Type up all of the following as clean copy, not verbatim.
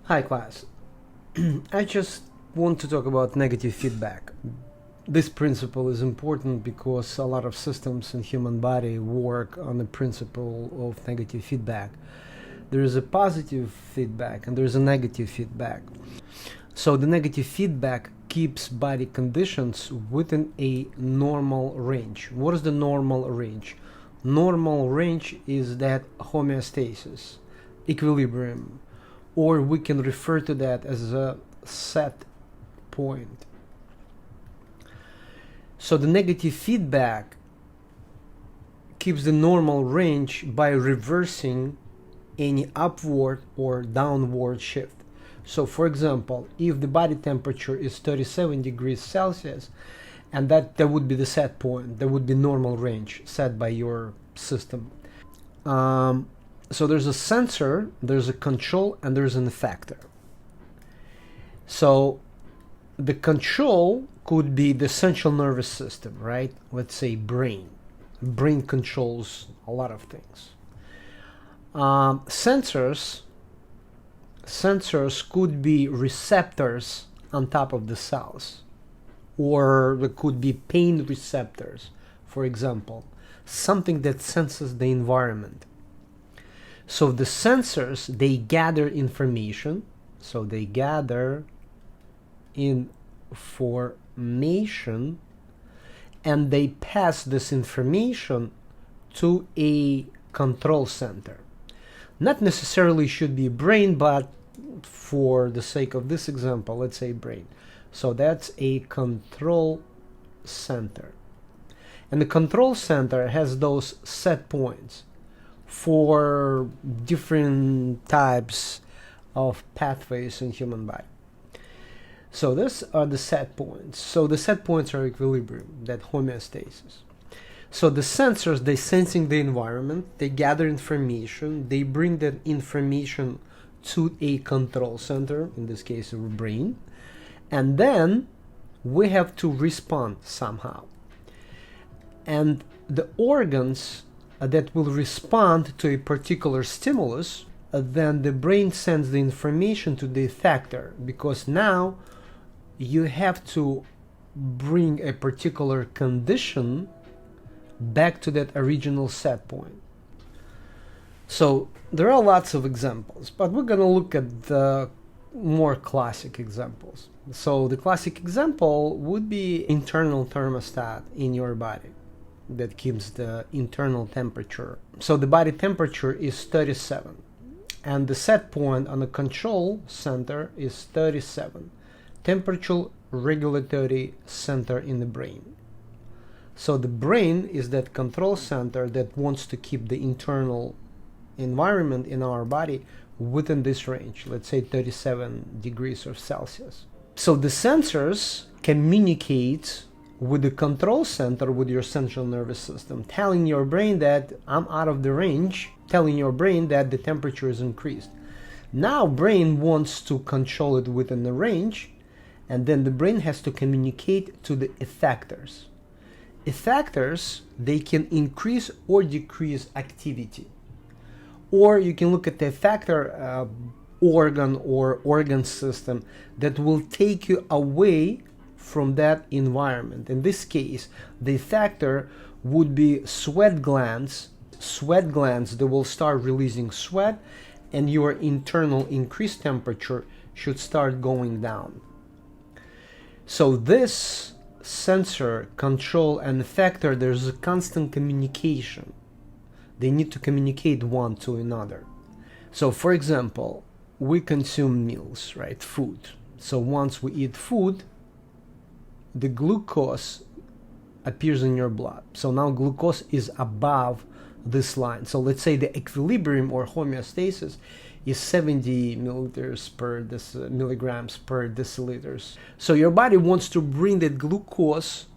Hi class. I just want to talk about negative feedback. This principle is important because a lot of systems in human body work on the principle of negative feedback. There is a positive feedback and there is a negative feedback. So the negative feedback keeps body conditions within a normal range. What is the normal range? Normal range is that homeostasis, equilibrium, or we can refer to that as a set point. So the negative feedback keeps the normal range by reversing any upward or downward shift. So for example, if the body temperature is 37 degrees Celsius, and that would be the set point, that would be normal range set by your system. So there's a sensor, there's a control, and there's an effector. So the control could be the central nervous system, right? Let's say brain. Brain controls a lot of things. Sensors could be receptors on top of the cells, or there could be pain receptors, for example, something that senses the environment. So the sensors, they gather information. So they gather information and they pass this information to a control center. Not necessarily should be brain, but for the sake of this example, let's say brain. So that's a control center. And the control center has those set points for different types of pathways in human body. So these are the set points. So the set points are equilibrium, that homeostasis. So the sensors, they sensing the environment, they gather information, they bring that information to a control center, in this case our brain, and then we have to respond somehow. And the organs that will respond to a particular stimulus, then the brain sends the information to the effector, because now you have to bring a particular condition back to that original set point. So there are lots of examples, but we're going to look at the more classic examples. So the classic example would be internal thermostat in your body that keeps the internal temperature. So the body temperature is 37 and the set point on the control center is 37, temperature regulatory center in the brain. So the brain is that control center that wants to keep the internal environment in our body within this range, let's say 37 degrees of Celsius. So the sensors communicate with the control center, with your central nervous system, telling your brain that I'm out of the range, telling your brain that the temperature is increased. Now brain wants to control it within the range, and then the brain has to communicate to the effectors. Effectors, they can increase or decrease activity. Or you can look at the effector organ or organ system that will take you away from that environment. In this case, the effector would be sweat glands. Sweat glands, they will start releasing sweat, and your internal increased temperature should start going down. So this sensor, control, and effector, there's a constant communication. They need to communicate one to another. So for example, we consume meals, right? Food. So once we eat food, the glucose appears in your blood. So now glucose is above this line. So let's say the equilibrium or homeostasis is 70 milligrams per deciliters. So your body wants to bring that glucose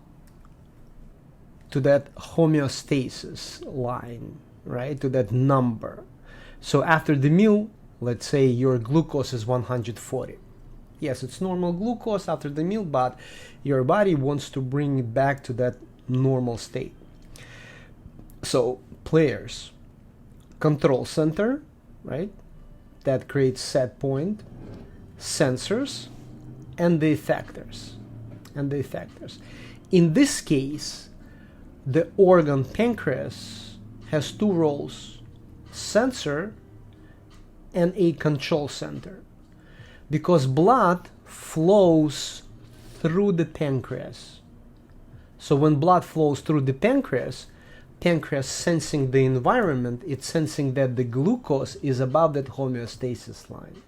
to that homeostasis line, right? To that number. So after the meal, let's say your glucose is 140. Yes, it's normal glucose after the meal, but your body wants to bring it back to that normal state. So control center, right? That creates set point. sensors and the effectors. In this case, the organ pancreas has two roles: sensor and a control center, because blood flows through the pancreas. So when blood flows through the pancreas sensing the environment, it's sensing that the glucose is above that homeostasis line.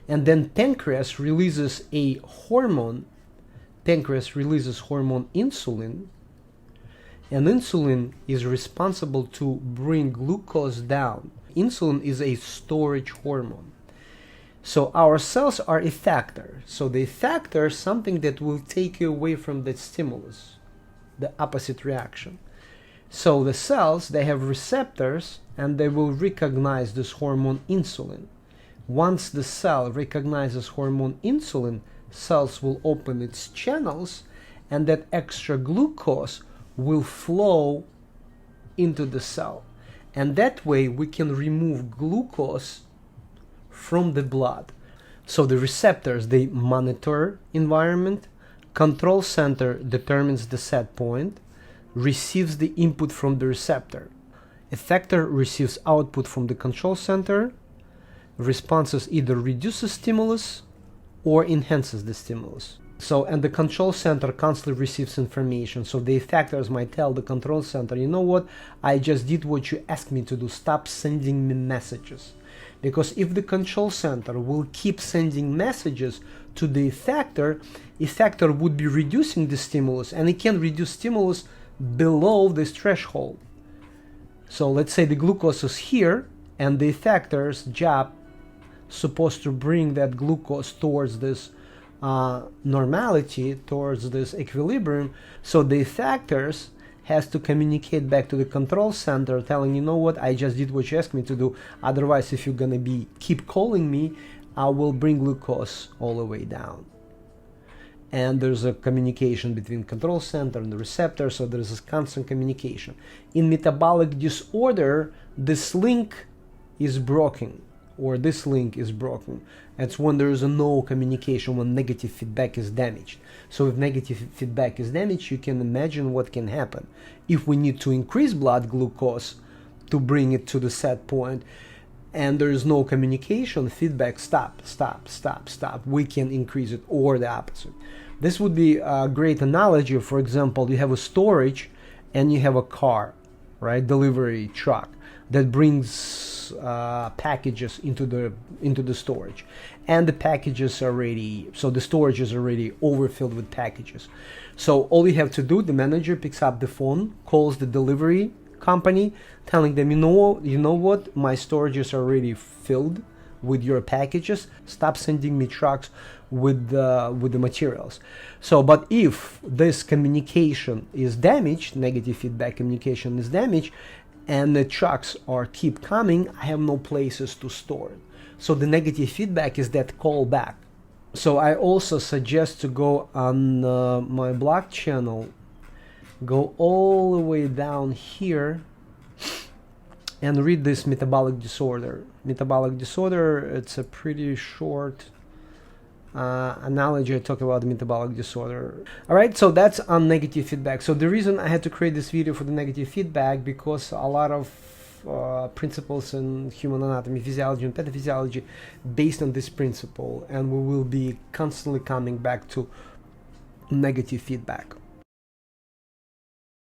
And then pancreas releases a hormone. Pancreas releases hormone insulin, and insulin is responsible to bring glucose down. Insulin is a storage hormone. So our cells are effector. So the effector is something that will take you away from the stimulus, the opposite reaction. So the cells, they have receptors and they will recognize this hormone insulin. Once the cell recognizes hormone insulin, cells will open its channels and that extra glucose will flow into the cell. And that way we can remove glucose from the blood. So the receptors, they monitor environment, control center determines the set point, receives the input from the receptor. Effector receives output from the control center, responses either reduces stimulus or enhances the stimulus. So, and the control center constantly receives information. So the effectors might tell the control center, you know what, I just did what you asked me to do, stop sending me messages. Because if the control center will keep sending messages to the effector would be reducing the stimulus, and it can reduce stimulus below this threshold. So let's say the glucose is here, and the effector's job supposed to bring that glucose towards this normality, towards this equilibrium. So the effectors has to communicate back to the control center telling, you know what, I just did what you asked me to do, otherwise if you're gonna keep calling me, I will bring glucose all the way down. And there's a communication between control center and the receptor, so there's this constant communication. In metabolic disorder, this link is broken, or this link is broken. That's when there is no communication, when negative feedback is damaged. So if negative feedback is damaged, you can imagine what can happen. If we need to increase blood glucose to bring it to the set point, and there is no communication, feedback, stop, we can increase it, or the opposite. This would be a great analogy. For example, you have a storage and you have a car, right, delivery truck that brings packages into the storage, and the packages are already, so the storage is already overfilled with packages. So all you have to do, the manager picks up the phone, calls the delivery company, telling them, you know what, my storage is already filled with your packages, stop sending me trucks with the materials. So but if this communication is damaged, negative feedback communication is damaged, and the trucks keep coming, I have no places to store it. So the negative feedback is that call back. So I also suggest to go on my blog channel, go all the way down here and read this metabolic disorder. Metabolic disorder, it's a pretty short analogy. I talk about metabolic disorder. All right, so that's on negative feedback. So the reason I had to create this video for the negative feedback, because a lot of principles in human anatomy, physiology, and pathophysiology based on this principle, and we will be constantly coming back to negative feedback.